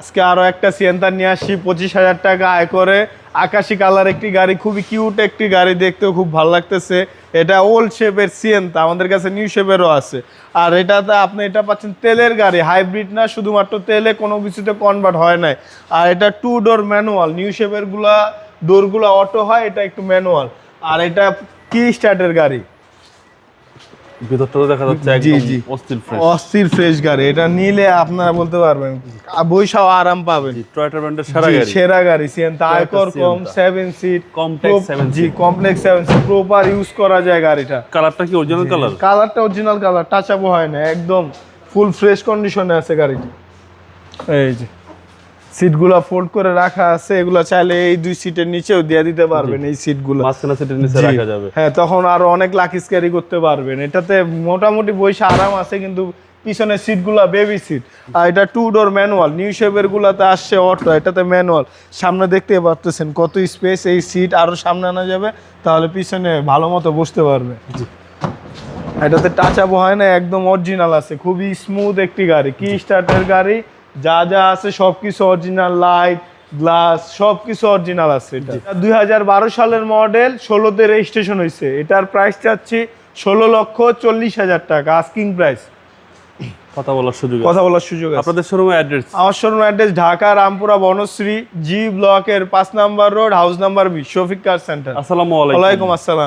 আজকে আরো একটা সিয়েন্তা নিয়ে আসছি 25,000 টাকা আয় করে। আকাশি কালার একটি গাড়ি, খুবই কিউট একটি গাড়ি, দেখতেও খুব ভালো লাগতেছে। এটা ওল্ড শেপের সিয়েন্তা, আমাদের কাছে নিউ শেপেরও আছে। আর এটাতে আপনি এটা পাচ্ছেন তেলের গাড়ি, হাইব্রিড না, শুধুমাত্র তেলে, কোনো কিছুতে কনভার্ট হয় নাই। আর এটা 2 ডোর ম্যানুয়াল, নিউ শেপের গুলা ডোরগুলো অটো হয়, এটা একটু ম্যানুয়াল। আর এটা কি স্টার্টের গাড়ি, ভিতরটা দেখা যাচ্ছে একদম অস্থির ফ্রেশ। অস্থির ফ্রেশ গাড়ি। এটা নিলে আপনারা বলতে পারবেন বৈশাও আরাম পাবেন। টয়োটা ব্র্যান্ডের সেরা গাড়ি, সেরা গাড়ি সিয়েন্তা, আয়কর কম, 7 seat, complex 7 seat, complex 7 seat, proper use করা যায় গাড়িটা। কালারটা কি অরিজিনাল কালার? কালারটা অরিজিনাল কালার, টাচ আপ হয় না, একদম ফুল ফ্রেশ কন্ডিশনে আছে গাড়িটা। এই যে সিটগুলা ফোল্ড করে রাখা আছে, এগুলা চাইলে এই 2 সিটের নিচেও দিয়ে দিতে পারবেন। এই সিটগুলো মাঝখানে সিটের নিচে রাখা যাবে। হ্যাঁ, তখন আরো অনেক লাকিস ক্যারি করতে পারবেন। এটাতে মোটামুটি বৈশা আরাম আছে, কিন্তু পিছনের সিটগুলা বেবি সিট। আর এটা 2 ডোর ম্যানুয়াল, নিউ শেপের গুলাতে আসছে অটো, এটাতে ম্যানুয়াল। সামনে দেখতে পাচ্ছেন কত স্পেস, এই সিট আরো সামনে আনা যাবে, তাহলে পিছনে ভালো মতো বসতে পারবে। এটাতে টাচ আপ হয় না, একদম অরিজিনাল আছে, খুবই স্মুথ একটি গাড়ি, কি স্টার্টের গাড়ি। যা যা আছে সবকিছু অরিজিনাল, লাইট গ্লাস সবকিছু অরিজিনাল আছে। এটা 2012 সালের মডেল, 16তে রেজিস্ট্রেশন হয়েছে। এটার প্রাইস চাচ্ছি 16,40,000 টাকা, আস্কিং প্রাইস। কথা বলার সুযোগ আছে। আপনাদের শোরুমের অ্যাড্রেস? আমার শোরুম অ্যাড্রেস ঢাকা রামপুরা বনশ্রী জি ব্লকের 5 number road, house number 20, Shafiq কার সেন্টার। আসসালামু আলাইকুম। ওয়ালাইকুম আসসালাম।